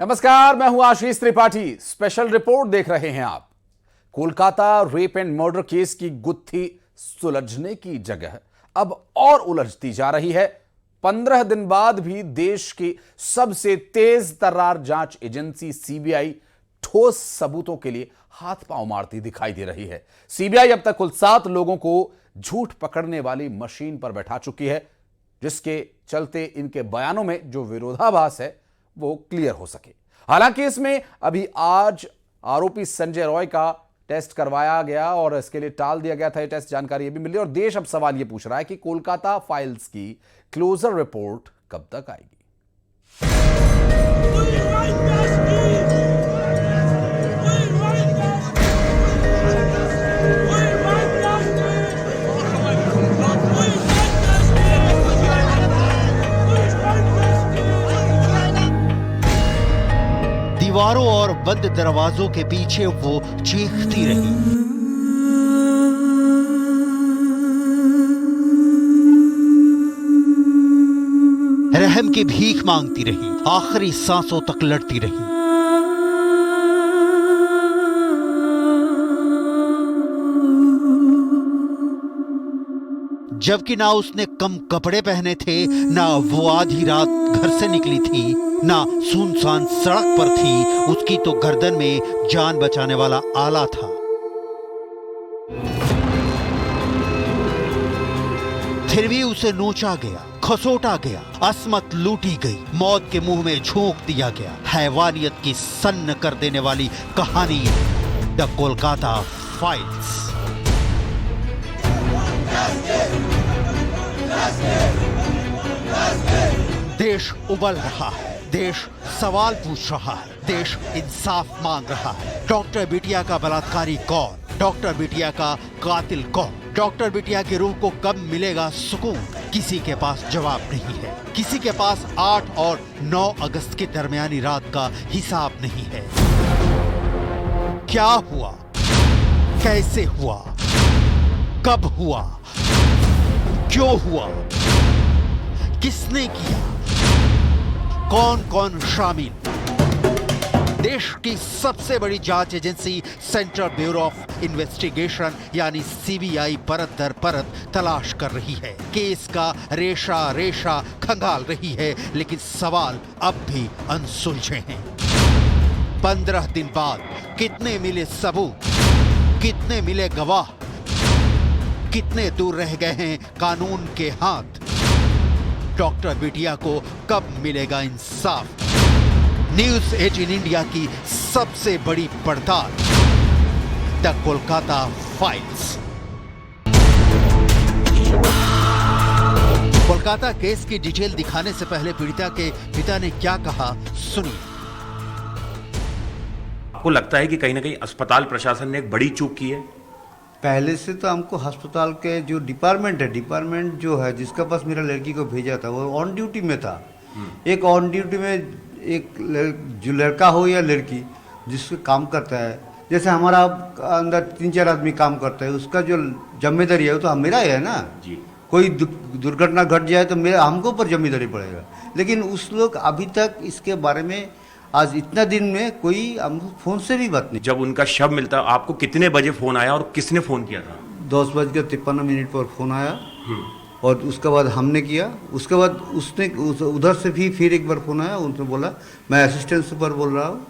नमस्कार, मैं हूं आशीष त्रिपाठी। स्पेशल रिपोर्ट देख रहे हैं आप। Kolkata rape and murder case की गुत्थी सुलझने की जगह अब और उलझती जा रही है। 15 दिन बाद भी देश की सबसे तेज तर्रार जांच एजेंसी सीबीआई ठोस सबूतों के लिए हाथ पांव मारती दिखाई दे रही है। सीबीआई अब तक कुल 7 लोगों को झूठ पकड़ने वाली मशीन पर बैठा चुकी है, जिसके चलते इनके बयानों में जो विरोधाभास है वो क्लियर हो सके। हालांकि इसमें अभी आज आरोपी संजय रॉय का टेस्ट करवाया गया और इसके लिए टाल दिया गया था। ये टेस्ट जानकारी ये भी मिली और देश अब सवाल ये पूछ रहा है कि कोलकाता फाइल्स की क्लोजर रिपोर्ट कब तक आएगी। दीवारों और बंद दरवाजों के पीछे वो चीखती रही। रहम की भीख मांगती रही, आखिरी सांसों तक लड़ती रही। जबकि ना उसने कम कपड़े पहने थे, ना वो आधी रात घर से निकली थी, ना सुनसान सड़क पर थी। उसकी तो गर्दन में जान बचाने वाला आला था। फिर भी उसे नोचा गया, खसोटा गया, असमत लूटी गई, मौत के मुंह में झोंक दिया गया। हैवानियत की सन्न कर देने वाली कहानी, द कोलकाता फाइल्स। देश उबल रहा है, देश सवाल पूछ रहा है, देश इंसाफ मांग रहा है। डॉक्टर बिटिया का बलात्कारी कौन? डॉक्टर बिटिया का कातिल कौन? डॉक्टर बिटिया की रूह को कब मिलेगा सुकून? किसी के पास जवाब नहीं है। किसी के पास 8 और 9 अगस्त की दरमियानी रात का हिसाब नहीं है। क्या हुआ? कैसे हुआ? कब हुआ? क्यों हुआ? किसने किया? कौन कौन शामिल? देश की सबसे बड़ी जांच agency central bureau of investigation यानी सीबीआई परत दर परत तलाश कर रही है। केस का रेशा रेशा खंगाल रही है, लेकिन सवाल अब भी अनसुलझे हैं। 15 दिन बाद कितने मिले सबूत? कितने मिले गवाह? कितने दूर रह गए हैं कानून के हाथ? डॉक्टर बिटिया को कब मिलेगा इंसाफ? न्यूज़ 18 इंडिया की सबसे बड़ी पड़ताल, the Kolkata files. Kolkata case की डिटेल दिखाने से पहले पीड़िता के पिता ने क्या कहा, सुनिए। आपको लगता है कि कहीं ना कहीं अस्पताल प्रशासन ने एक बड़ी चूक की है? पहले से तो हमको अस्पताल के जो डिपार्टमेंट जो है जिसके पास मेरा लड़की को भेजा था वो ऑन ड्यूटी में था। एक ऑन ड्यूटी में एक जो लड़का हो या लड़की जिसको काम करता है, जैसे हमारा अंदर 3-4 आदमी काम करता है, उसका जो जिम्मेदारी है वो तो मेरा ही है ना जी। कोई दुर्घटना घट जाए तो मेरा हमको ऊपर जिम्मेदारी पड़ेगा। लेकिन उस लोग अभी तक इसके बारे में आज इतना दिन में कोई हमको फोन से भी बात नहीं। जब उनका शव मिलता आपको कितने बजे फोन आया और किसने फोन किया था? 10:53 पर फोन आया और उसके बाद हमने किया। उसके बाद उसने उधर से भी फिर एक बार फोन आया, उनसे बोला मैं असिस्टेंट सुपर बोल रहा हूँ,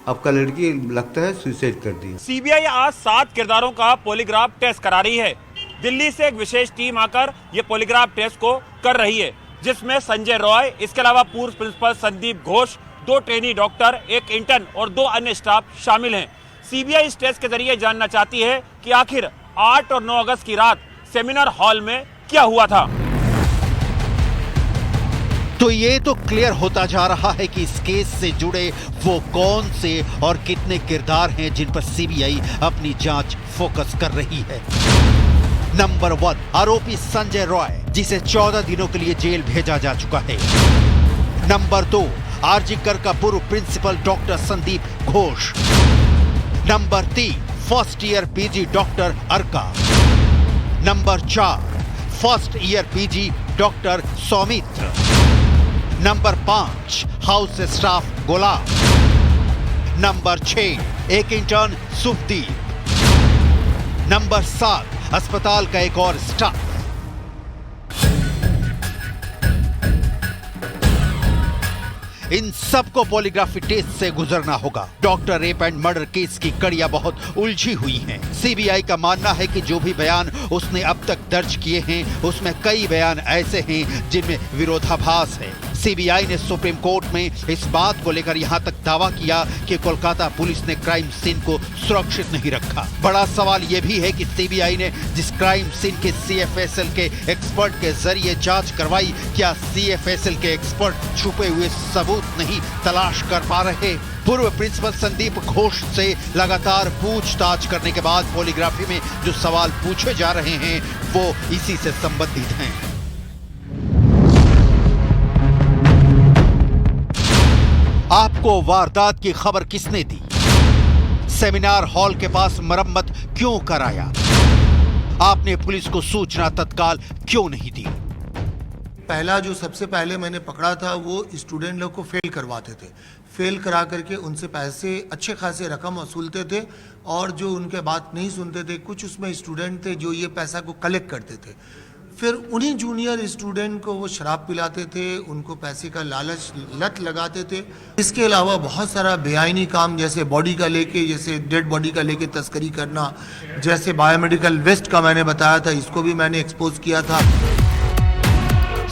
आपका लड़की लगता है सुसाइड कर दी। सीबीआई आज 7 किरदारों का पॉलीग्राफ टेस्ट करा रही है। दिल्ली से एक विशेष टीम आकर ये पॉलीग्राफ टेस्ट को कर रही है, जिसमें संजय रॉय, इसके अलावा पूर्व principal Sandip Ghosh, 2 trainee doctor, 1 intern और 2 अन्य स्टाफ शामिल हैं। सीबीआई इस टेस्ट के जरिए जानना चाहती है कि आखिर 8 और 9 अगस्त की रात सेमिनार हॉल में क्या हुआ था। तो ये तो क्लियर होता जा रहा है कि इस केस से जुड़े वो कौन से और कितने किरदार हैं जिन पर सीबीआई अपनी जांच फोकस कर रही है। नंबर 1, आरोपी संजय रॉय, जिसे 14 दिनों के लिए जेल भेजा जा चुका है। नंबर 2, आरजी कर का पूर्व principal doctor Sandip Ghosh. Number 3, first year PG doctor Arka. Number 4, first year PG doctor Soumitra. Number 5 house staff Gulam. Number 6 एक इंटर्न सुखदीप। नंबर 7 अस्पताल का एक और स्टाफ। इन सबको पॉलीग्राफी टेस्ट से गुजरना होगा। Doctor rape and murder case की कड़ियां बहुत उलझी हुई हैं। सीबीआई का मानना है कि जो भी बयान उसने अब तक दर्ज किए हैं उसमें कई बयान ऐसे हैं जिनमें विरोधाभास है। सीबीआई ने सुप्रीम कोर्ट में इस बात को लेकर यहां तक दावा किया कि कोलकाता पुलिस ने क्राइम सीन को सुरक्षित नहीं रखा। बड़ा सवाल यह भी है कि सीबीआई ने जिस क्राइम सीन के सीएफएसएल के एक्सपर्ट के जरिए जांच करवाई, क्या सीएफएसएल के एक्सपर्ट छुपे हुए सबूत नहीं तलाश कर पा रहे? पूर्व प्रिंसिपल संदीप घोष से लगातार पूछताछ करने के बाद पॉलीग्राफी में जो सवाल पूछे जा रहे हैं वो इसी से संबंधित हैं। आपको वारदात की खबर किसने दी? सेमिनार हॉल के पास मरम्मत क्यों कराया? आपने पुलिस को सूचना तत्काल क्यों नहीं दी? पहला जो सबसे पहले मैंने पकड़ा था वो स्टूडेंट लोग को फेल करवाते थे। फेल करा करके उनसे पैसे अच्छे खासे रकम वसूलते थे और जो उनके बात नहीं सुनते थे, कुछ उसमें स्टूडेंट थे जो ये पैसा को कलेक्ट करते थे। फिर उन्हीं जूनियर स्टूडेंट को वो शराब पिलाते थे, उनको पैसे का लालच लत लगाते थे। इसके अलावा बहुत सारा बेआईनी काम, जैसे बॉडी का लेके, जैसे डेड बॉडी का लेके तस्करी करना, जैसे बायोमेडिकल वेस्ट का मैंने बताया था, इसको भी मैंने एक्सपोज किया था।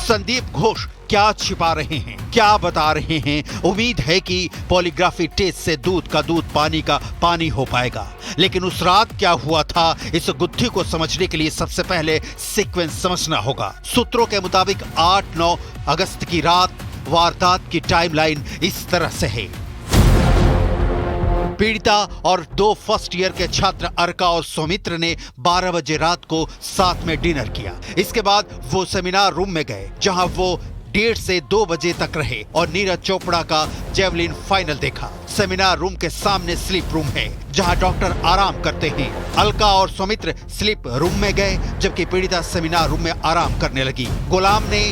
संदीप घोष क्या छिपा रहे हैं, क्या बता रहे हैं? उम्मीद है कि पॉलीग्राफी टेस्ट से दूध का दूध पानी का पानी हो पाएगा। लेकिन उस रात क्या हुआ था, इस गुत्थी को समझने के लिए सबसे पहले सीक्वेंस समझना होगा। सूत्रों के मुताबिक 8-9 अगस्त की रात वारदात की टाइमलाइन इस तरह से है। पीड़िता और 2 फर्स्ट ईयर के छात्र अर्का और सौमित्र ने 12 बजे रात को साथ में डिनर किया। इसके बाद वो सेमिनार रूम में गए जहां वो 1:30 से 2 बजे तक रहे और नीरज चोपड़ा का जेवलिन फाइनल देखा। सेमिनार रूम के सामने स्लीप रूम है जहां डॉक्टर आराम करते हैं। अलका और सौमित्र स्लीप रूम में गए जबकि पीड़िता सेमिनार रूम में आराम करने लगी। गुलाम ने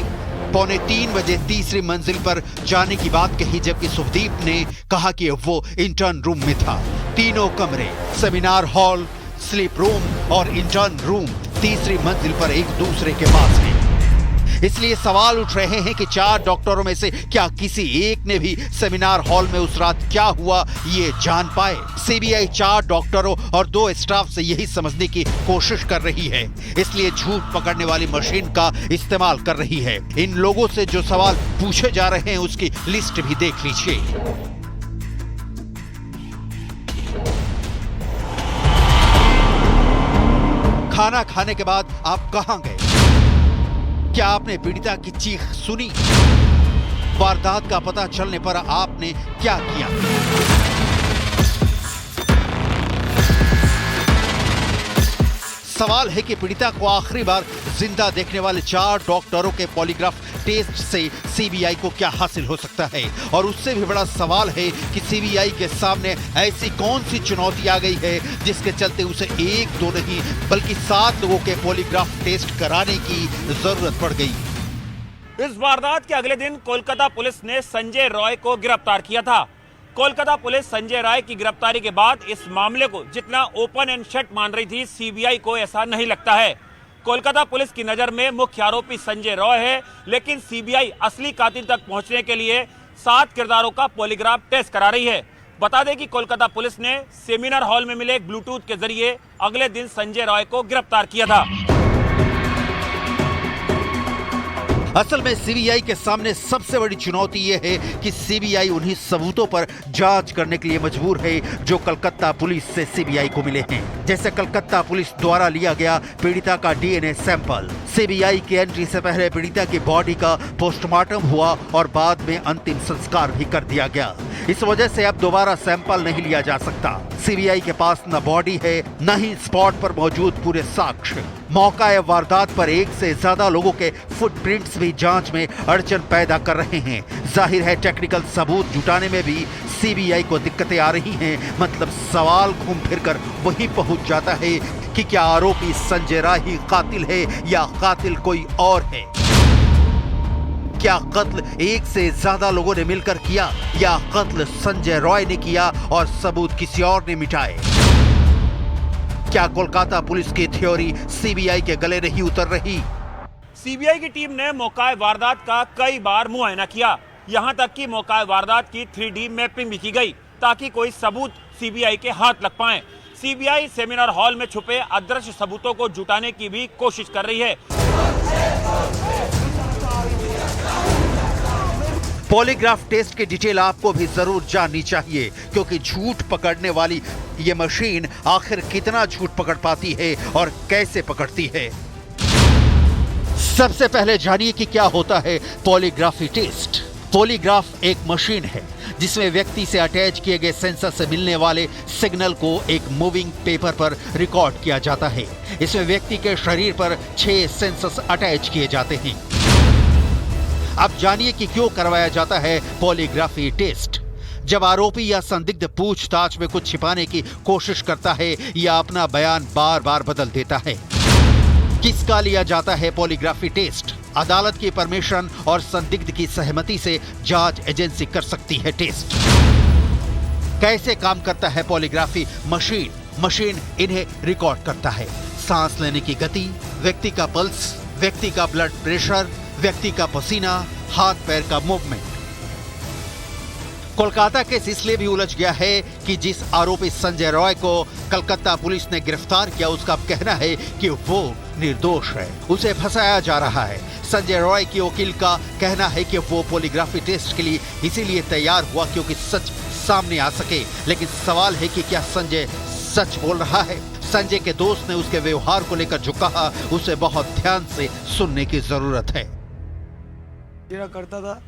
2:45 बजे तीसरी मंजिल पर जाने की बात कही जबकि सुखदीप ने कहा कि वो इंटर्न रूम में था। तीनों कमरे, सेमिनार हॉल, स्लीप रूम और इंटर्न रूम तीसरी मंजिल पर एक दूसरे के पास हैं। इसलिए सवाल उठ रहे हैं कि 4 डॉक्टरों में से क्या किसी एक ने भी सेमिनार हॉल में उस रात क्या हुआ ये जान पाए? सीबीआई 4 डॉक्टरों और 2 स्टाफ से यही समझने की कोशिश कर रही है, इसलिए झूठ पकड़ने वाली मशीन का इस्तेमाल कर रही है। इन लोगों से जो सवाल पूछे जा रहे हैं उसकी लिस्ट भी देख लीजिए। खाना खाने के बाद आप कहां गए? क्या आपने पीड़िता की चीख सुनी? वारदात का पता चलने पर आपने क्या किया? सवाल है कि पीड़िता को आखिरी बार जिंदा देखने वाले 4 डॉक्टरों के पॉलीग्राफ टेस्ट से सीबीआई को क्या हासिल हो सकता है? और उससे भी बड़ा सवाल है कि सीबीआई के सामने ऐसी कौन सी चुनौती आ गई है जिसके चलते उसे 1-2 नहीं बल्कि 7 लोगों के पॉलीग्राफ टेस्ट कराने की जरूरत पड़ गई। इस वारदात के अगले दिन कोलकाता पुलिस ने संजय रॉय को गिरफ्तार किया था। कोलकाता पुलिस संजय राय की गिरफ्तारी के बाद इस मामले को जितना ओपन एंड शट मान रही थी, सीबीआई को ऐसा नहीं लगता है। कोलकाता पुलिस की नजर में मुख्य आरोपी संजय रॉय है, लेकिन सीबीआई असली कातिल तक पहुंचने के लिए 7 किरदारों का पॉलीग्राफ टेस्ट करा रही है। बता दें कि कोलकाता पुलिस ने सेमिनार हॉल में मिले एक ब्लूटूथ के जरिए अगले दिन संजय रॉय को गिरफ्तार किया था। असल में सीबीआई के सामने सबसे बड़ी चुनौती यह है कि सीबीआई उन्हीं सबूतों पर जांच करने के लिए मजबूर है जो कलकत्ता पुलिस से सीबीआई को मिले हैं। जैसे कलकत्ता पुलिस द्वारा लिया गया पीड़िता का डीएनए सैंपल। सीबीआई की एंट्री से पहले पीड़िता की बॉडी का पोस्टमार्टम हुआ और बाद में अंतिम संस्कार भी कर दिया गया। इस वजह से अब दोबारा सैंपल नहीं लिया जा सकता। सीबीआई के पास न बॉडी है न ही स्पॉट पर मौजूद पूरे साक्ष्य। मौका वारदात पर 1 से ज्यादा लोगों के फुटप्रिंट्स भी जांच में अड़चन पैदा कर रहे हैं। जाहिर है टेक्निकल सबूत जुटाने में भी सीबीआई को दिक्कतें आ रही हैं। मतलब सवाल घूम फिर कर वहीं पहुंच जाता है कि क्या आरोपी संजय राय ही कातिल है या कातिल कोई और है। क्या कत्ल एक से ज्यादा लोगों ने मिलकर किया या कत्ल संजय रॉय ने किया और सबूत किसी और ने मिटाए? क्या कोलकाता पुलिस की थ्योरी सीबीआई के गले नहीं उतर रही? सीबीआई की टीम ने मौका वारदात का कई बार मुआयना किया, यहां तक कि मौका वारदात की 3D मैपिंग भी की गई ताकि कोई सबूत सीबीआई के हाथ लग पाए। सीबीआई सेमिनार हॉल में छुपे अदृश्य सबूतों को जुटाने की भी कोशिश कर रही है। पॉलीग्राफ टेस्ट की डिटेल आपको भी जरूर जाननी चाहिए, क्योंकि झूठ पकड़ने वाली ये मशीन आखिर कितना झूठ पकड़ पाती है और कैसे पकड़ती है। सबसे पहले जानिए कि क्या होता है पॉलीग्राफी टेस्ट। पॉलीग्राफ एक मशीन है जिसमें व्यक्ति से अटैच किए गए सेंसर से मिलने वाले सिग्नल को एक मूविंग पेपर पर रिकॉर्ड किया जाता है। इसमें व्यक्ति के शरीर पर 6 सेंसर्स अटैच किए जाते हैं। अब जानिए कि क्यों करवाया जाता है पॉलीग्राफी टेस्ट। जब आरोपी या संदिग्ध पूछताछ में कुछ छिपाने की कोशिश करता है या अपना बयान बार बार बदल देता है। किसका लिया जाता है पॉलीग्राफी टेस्ट? अदालत की परमिशन और संदिग्ध की सहमति से जांच एजेंसी कर सकती है टेस्ट। कैसे काम करता है पॉलीग्राफी मशीन? मशीन इन्हें रिकॉर्ड करता है। सांस लेने की गति, व्यक्ति का पल्स, व्यक्ति का ब्लड प्रेशर, व्यक्ति का पसीना, हाथ पैर का मूवमेंट। कोलकाता केस इसलिए भी उलझ गया है कि जिस आरोपी संजय रॉय को कलकत्ता पुलिस ने गिरफ्तार किया, उसका कहना है कि वो निर्दोष है, उसे फंसाया जा रहा है। संजय रॉय की वकील का कहना है कि वो पॉलीग्राफी टेस्ट के लिए इसीलिए तैयार हुआ क्योंकि सच सामने आ सके। लेकिन सवाल है कि क्या संजय सच बोल रहा है? संजय के दोस्त ने उसके व्यवहार को लेकर जो कहा, उसे बहुत ध्यान से सुनने की जरूरत है। करता था,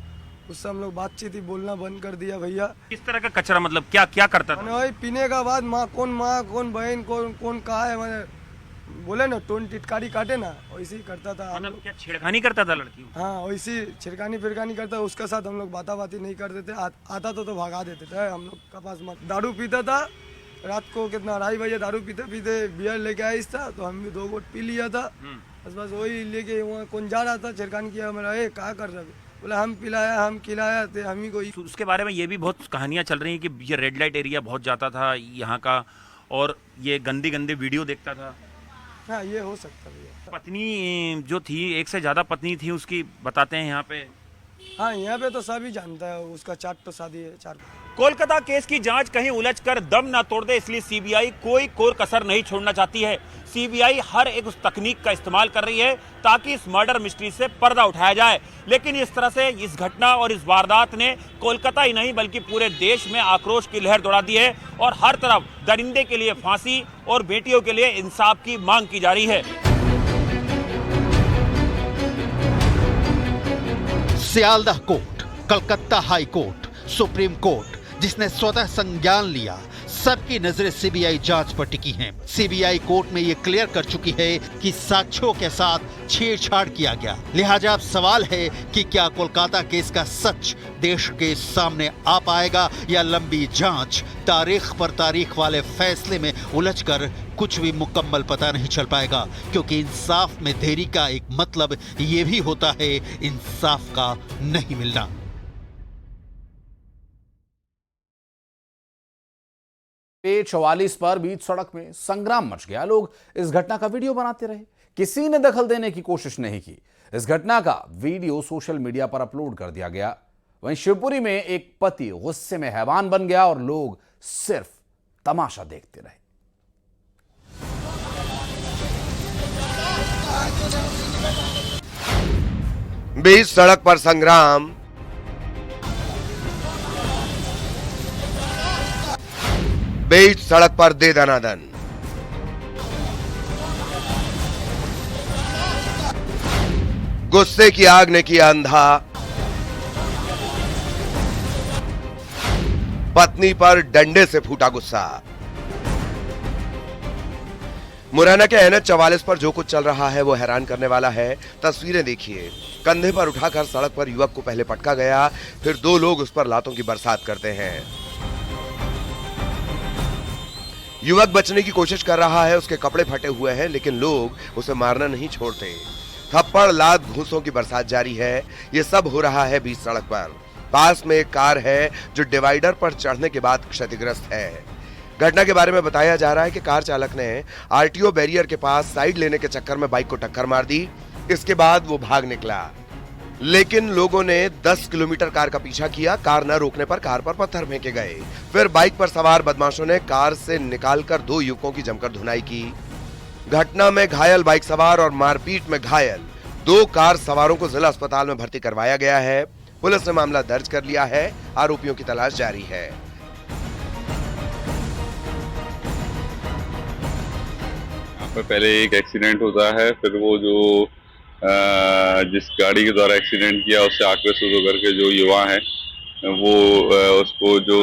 उससे हम लोग बातचीत ही बोलना बंद कर दिया भैया। किस तरह का कचरा, मतलब क्या क्या करता था? वही पीने का बाद माँ कौन बहन कौन कहा है, मैंने बोले ना टोन टिटकारी काटे ना, वैसे ही करता था। मतलब क्या छेड़खानी करता था लड़की? हाँ, वैसी छिड़कानी फिरकानी करता। उसके साथ हम लोग बाती नहीं करते थे। आता तो भागा देते थे हम लोग का पास। मत दारू पीता था, रात को कितना 2:30 बजे दारू पीते बियर लेके आया था, तो हम भी 2 घोट पी लिया था। बस वही लेके वहाँ कौन जा रहा था, छिड़कानी किया। मेरा क्या कर रहा? बोला हम पिलाया, हम खिलाया थे, हम ही को। उसके बारे में ये भी बहुत कहानियां चल रही हैं कि ये रेड लाइट एरिया बहुत जाता था यहाँ का, और ये गंदी वीडियो देखता था। हाँ, ये हो सकता है। पत्नी जो थी, एक से ज्यादा पत्नी थी उसकी, बताते हैं यहाँ पे। हाँ, यहाँ पे तो सभी जानता है, उसका 4 तो शादी है। 4 कोलकाता केस की जांच कहीं उलझकर दम ना तोड़ दे, इसलिए सीबीआई कोई कोर कसर नहीं छोड़ना चाहती है। सीबीआई हर एक उस तकनीक का इस्तेमाल कर रही है ताकि इस मर्डर मिस्ट्री से पर्दा उठाया जाए। लेकिन इस तरह से इस घटना और इस वारदात ने कोलकाता ही नहीं बल्कि पूरे देश में आक्रोश की लहर दौड़ा दी है, और हर तरफ दरिंदे के लिए फांसी और बेटियों के लिए इंसाफ की मांग की जा रही है। Sealdah court, Calcutta high court, supreme court, जिसने स्वतः संज्ञान लिया, सबकी नजरें सीबीआई जांच पर टिकी हैं। सीबीआई कोर्ट में यह क्लियर कर चुकी है कि साक्ष्यों के साथ छेड़छाड़ किया गया। लिहाजा अब सवाल है कि क्या कोलकाता केस का सच देश के सामने आ पाएगा, या लंबी जांच तारीख पर तारीख वाले फैसले में उलझकर कुछ भी मुकम्मल पता नहीं चल पाएगा। क्योंकि इंसाफ में देरी का एक मतलब यह भी होता है इंसाफ का नहीं मिलना। पे 44 पर बीच सड़क में संग्राम मच गया। लोग इस घटना का वीडियो बनाते रहे, किसी ने दखल देने की कोशिश नहीं की। इस घटना का वीडियो सोशल मीडिया पर अपलोड कर दिया गया। वहीं शिवपुरी में एक पति गुस्से में हैवान बन गया और लोग सिर्फ तमाशा देखते रहे। बीच सड़क पर संग्राम, बीच सड़क पर दे दनादन। गुस्से की आग ने किया अंधा, पत्नी पर डंडे से फूटा गुस्सा। मुरैना के NH 44 पर जो कुछ चल रहा है वो हैरान करने वाला है। तस्वीरें देखिए, कंधे पर उठाकर सड़क पर युवक को पहले पटका गया, फिर 2 लोग उस पर लातों की बरसात करते हैं। युवक बचने की कोशिश कर रहा है, उसके कपड़े फटे हुए हैं, लेकिन लोग उसे मारना नहीं छोड़ते। थप्पड़, लात, घूंसों की बरसात जारी है। ये सब हो रहा है बीच सड़क पर। पास में एक कार है जो डिवाइडर पर चढ़ने के बाद क्षतिग्रस्त है। घटना के बारे में बताया जा रहा है कि कार चालक ने आरटीओ बैरियर के पास साइड लेने के चक्कर में बाइक को टक्कर मार दी। इसके बाद वो भाग निकला, लेकिन लोगों ने 10 किलोमीटर कार का पीछा किया। कार न रोकने पर कार पर पत्थर फेंके गए। फिर बाइक पर सवार बदमाशों ने कार से निकालकर 2 युवकों की जमकर धुनाई की। घटना में घायल बाइक सवार और मारपीट में घायल 2 कार सवारों को जिला अस्पताल में भर्ती करवाया गया है। पुलिस ने मामला दर्ज कर लिया है। आरोपियों की तलाश जारी है। यहाँ पर पहले एक एक्सीडेंट होता है, फिर वो जो जिस गाड़ी के द्वारा एक्सीडेंट किया उससे आक्रोशित होकर के जो युवा हैं वो उसको जो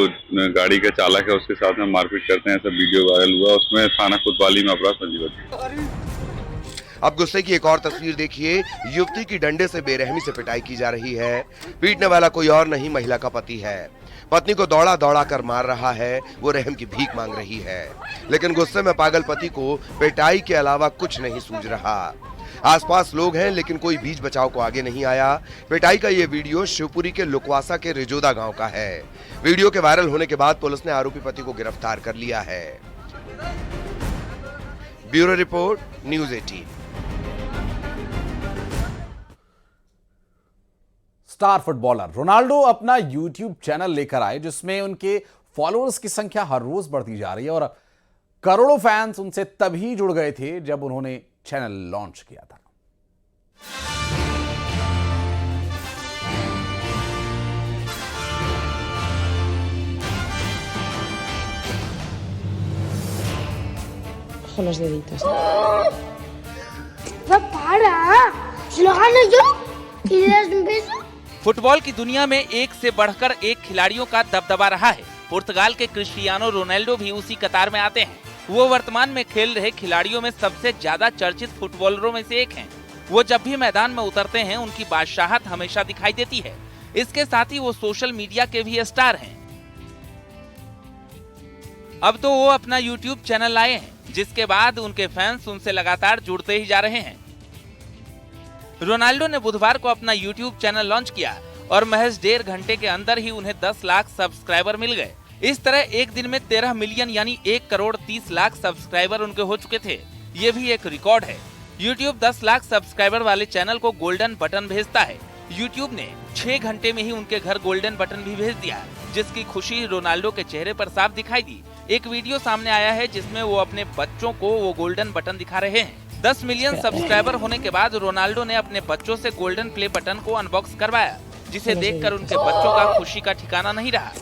गाड़ी का चालक है उसके साथ में मारपीट करते हैं। ऐसा वीडियो वायरल हुआ, उसमें थाना कोतवाली में अपराध पंजीबद्ध। अब गुस्से की एक और तस्वीर देखिए। युवती की डंडे से बेरहमी से पिटाई की जा रही है। पीटने वाला कोई और नहीं, महिला का पति है। पत्नी को दौड़ा दौड़ा कर मार रहा है। वो रहम की भीख मांग रही है, लेकिन गुस्से में पागल पति को पिटाई के अलावा कुछ नहीं सूझ रहा। आसपास लोग हैं, लेकिन कोई बीच बचाव को आगे नहीं आया। पिटाई का ये वीडियो शिवपुरी के लुकवासा के रिजोदा गांव का है। वीडियो के वायरल होने के बाद पुलिस ने आरोपी पति को गिरफ्तार कर लिया है। Bureau report, news 18। Star footballer Ronaldo अपना यूट्यूब चैनल लेकर आए, जिसमें उनके फॉलोअर्स की संख्या हर रोज बढ़ती जा रही है और करोड़ों फैंस उनसे तभी जुड़ गए थे जब उन्होंने चैनल लॉन्च किया था। Con los deditos. फुटबॉल की दुनिया में एक से बढ़कर एक खिलाड़ियों का दबदबा रहा है। पुर्तगाल के क्रिस्टियानो रोनाल्डो भी उसी कतार में आते हैं। वो वर्तमान में खेल रहे खिलाड़ियों में सबसे ज्यादा चर्चित फुटबॉलरों में से एक हैं। वो जब भी मैदान में उतरते हैं उनकी बादशाहत हमेशा दिखाई देती है। इसके साथ ही वो सोशल मीडिया के भी स्टार हैं। अब तो वो अपना यूट्यूब चैनल लाए हैं, जिसके बाद उनके फैंस उनसे लगातार जुड़ते ही जा रहे हैं। रोनाल्डो ने बुधवार को अपना यूट्यूब चैनल लॉन्च किया और महज 1.5 घंटे के अंदर ही उन्हें 10 लाख सब्सक्राइबर मिल गए। इस तरह एक दिन में 13 मिलियन यानी 1 करोड़ 30 लाख सब्सक्राइबर उनके हो चुके थे। ये भी एक रिकॉर्ड है। यूट्यूब 10 लाख सब्सक्राइबर वाले चैनल को गोल्डन बटन भेजता है। यूट्यूब ने 6 घंटे में ही उनके घर गोल्डन बटन भी भेज दिया, जिसकी खुशी रोनाल्डो के चेहरे पर साफ दिखाई दी। एक वीडियो सामने आया है जिसमें वो अपने बच्चों को वो गोल्डन बटन दिखा रहे हैं। 10 मिलियन सब्सक्राइबर होने के बाद रोनाल्डो ने अपने बच्चों से गोल्डन प्ले बटन को अनबॉक्स करवाया, जिसे देखकर उनके बच्चों का खुशी का ठिकाना नहीं रहा।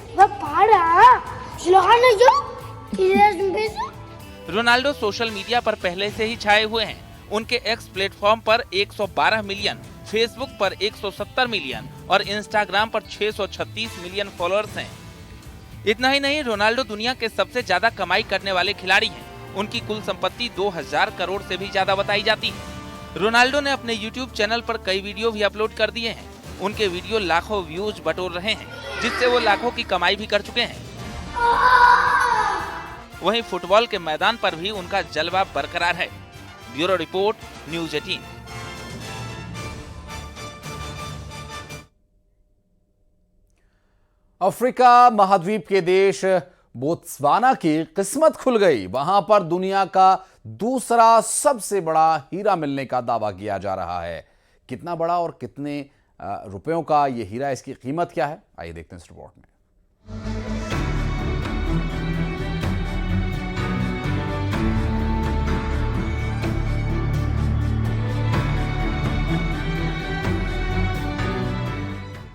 रोनाल्डो सोशल मीडिया पर पहले से ही छाए हुए हैं। उनके एक्स प्लेटफॉर्म पर 112 मिलियन, फेसबुक पर 170 मिलियन और इंस्टाग्राम पर 636 मिलियन फॉलोअर्स हैं। इतना ही नहीं, रोनाल्डो दुनिया के सबसे ज्यादा कमाई करने वाले खिलाड़ी हैं। उनकी कुल संपत्ति 2000 करोड़ से भी ज्यादा बताई जाती है। रोनाल्डो ने अपने यूट्यूब चैनल पर कई वीडियो भी अपलोड कर दिए हैं। उनके वीडियो लाखों व्यूज बटोर रहे हैं, जिससे वो लाखों की कमाई भी कर चुके हैं। वहीं फुटबॉल के मैदान पर भी उनका जलवा बरकरार है। Bureau report, news 18। अफ्रीका महाद्वीप के देश बोत्सवाना की किस्मत खुल गई। वहां पर दुनिया का दूसरा सबसे बड़ा हीरा मिलने का दावा किया जा रहा है। कितना बड़ा और कितने रुपयों का ये हीरा, इसकी कीमत क्या है, आइए देखते हैं इस रिपोर्ट में।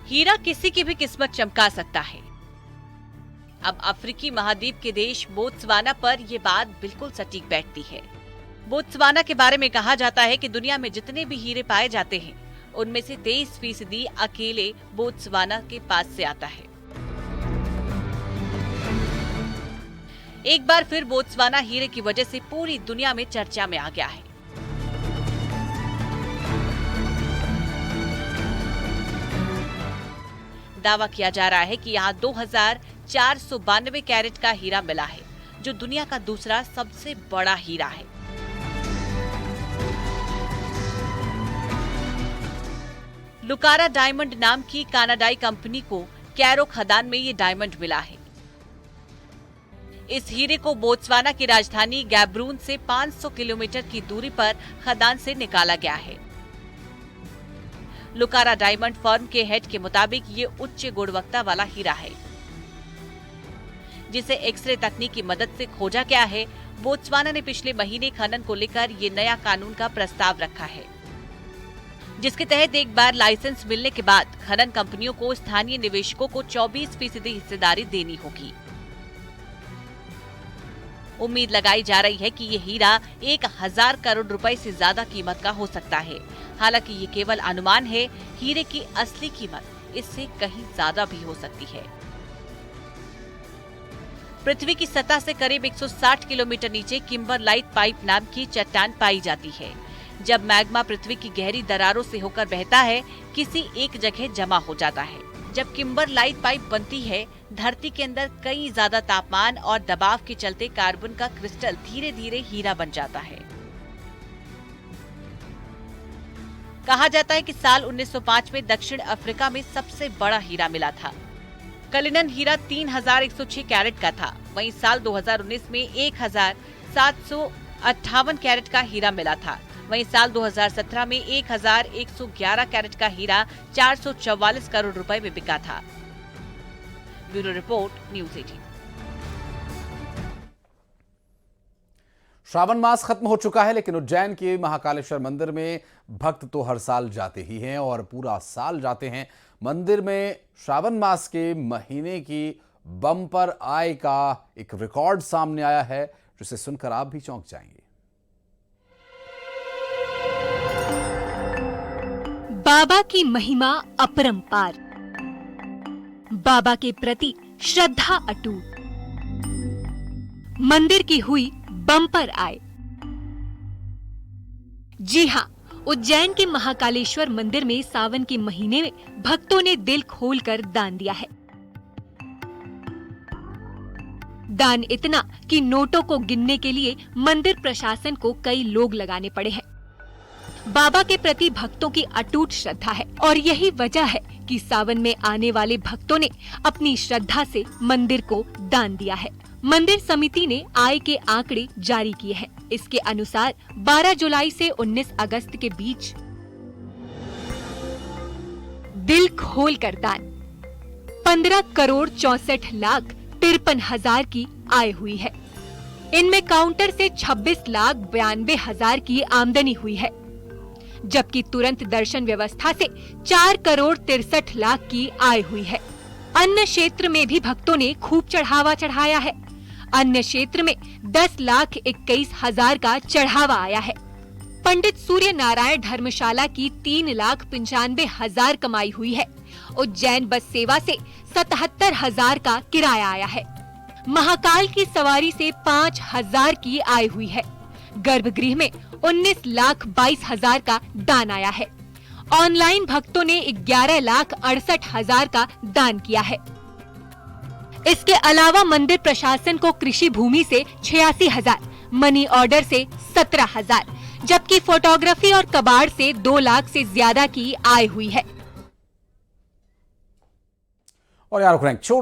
हीरा किसी की भी किस्मत चमका सकता है। अब अफ्रीकी महाद्वीप के देश बोत्सवाना पर यह बात बिल्कुल सटीक बैठती है। बोत्सवाना के बारे में कहा जाता है कि दुनिया में जितने भी हीरे पाए जाते हैं, उनमें से 23% अकेले बोत्सवाना के पास से आता है। एक बार फिर बोत्सवाना हीरे की वजह से पूरी दुनिया में चर्चा में आ गया है। दावा किया जा रहा है कि यहाँ 2492 कैरेट का हीरा मिला है, जो दुनिया का दूसरा सबसे बड़ा हीरा है। लुकारा डायमंड नाम की कनाडाई कंपनी को कैरो खदान में ये डायमंड मिला है। इस हीरे को बोत्सवाना की राजधानी गैब्रून से 500 किलोमीटर की दूरी पर खदान से निकाला गया है। लुकारा डायमंड फर्म के हेड के मुताबिक ये उच्च गुणवत्ता वाला हीरा है, जिसे एक्सरे तकनीक की मदद से खोजा गया है। बोत्सवाना ने पिछले महीने खनन को लेकर ये नया कानून का प्रस्ताव रखा है, जिसके तहत एक बार लाइसेंस मिलने के बाद खनन कंपनियों को स्थानीय निवेशकों को 24% हिस्सेदारी देनी होगी। उम्मीद लगाई जा रही है कि ये हीरा 1000 करोड़ रुपए से ज्यादा कीमत का हो सकता है। हालांकि ये केवल अनुमान है, हीरे की असली कीमत इससे कहीं ज्यादा भी हो सकती है। पृथ्वी की सतह से करीब 160 किलोमीटर नीचे किम्बरलाइट पाइप नाम की चट्टान पाई जाती है। जब मैग्मा पृथ्वी की गहरी दरारों से होकर बहता है, किसी एक जगह जमा हो जाता है। जब किम्बरलाइट पाइप बनती है, धरती के अंदर कई ज्यादा तापमान और दबाव के चलते कार्बन का क्रिस्टल धीरे धीरे हीरा बन जाता है। कहा जाता है कि साल 1905 में दक्षिण अफ्रीका में सबसे बड़ा हीरा मिला था। कलिनन हीरा 3106 कैरेट का था। वहीं साल 2019 में 1758 कैरेट का हीरा मिला था। वहीं साल 2017 में 1111 कैरेट का हीरा 444 करोड़ रुपए में बिका था। Bureau report, news 18। श्रावण मास खत्म हो चुका है, लेकिन उज्जैन के महाकालेश्वर मंदिर में भक्त तो हर साल जाते ही हैं और पूरा साल जाते हैं। मंदिर में श्रावण मास के महीने की बम्पर आय का एक रिकॉर्ड सामने आया है, जिसे सुनकर आप भी चौंक जाएंगे। बाबा की महिमा अपरंपार, बाबा के प्रति श्रद्धा अटूट, मंदिर की हुई बम्पर आय। जी हां, उज्जैन के महाकालेश्वर मंदिर में सावन के महीने में भक्तों ने दिल खोलकर दान दिया है। दान इतना कि नोटों को गिनने के लिए मंदिर प्रशासन को कई लोग लगाने पड़े हैं। बाबा के प्रति भक्तों की अटूट श्रद्धा है और यही वजह है कि सावन में आने वाले भक्तों ने अपनी श्रद्धा से मंदिर को दान दिया है। मंदिर समिति ने आय के आंकड़े जारी किए हैं। इसके अनुसार 12 जुलाई से 19 अगस्त के बीच दिल खोल कर दान 15 करोड़ 64 लाख 53 हजार की आय हुई है। इनमें काउंटर से 26 लाख 92 हजार की आमदनी हुई है, जबकि तुरंत दर्शन व्यवस्था से 4 करोड़ 63 लाख की आय हुई है। अन्य क्षेत्र में भी भक्तों ने खूब चढ़ावा चढ़ाया है। अन्य क्षेत्र में 10 लाख 21 हजार का चढ़ावा आया है। पंडित सूर्य नारायण धर्मशाला की 3 लाख 95 हजार कमाई हुई है। उज्जैन बस सेवा से 77 हजार का किराया आया है। महाकाल की सवारी से 5 हजार की आय हुई है। गर्भगृह में 19 लाख 22 हजार का दान आया है। ऑनलाइन भक्तों ने 11 लाख 68 हजार का दान किया है। इसके अलावा मंदिर प्रशासन को कृषि भूमि से 86 हजार, मनी ऑर्डर से 17 हजार, जबकि फोटोग्राफी और कबाड़ से 2 लाख से ज्यादा की आय हुई है। और यार छोटे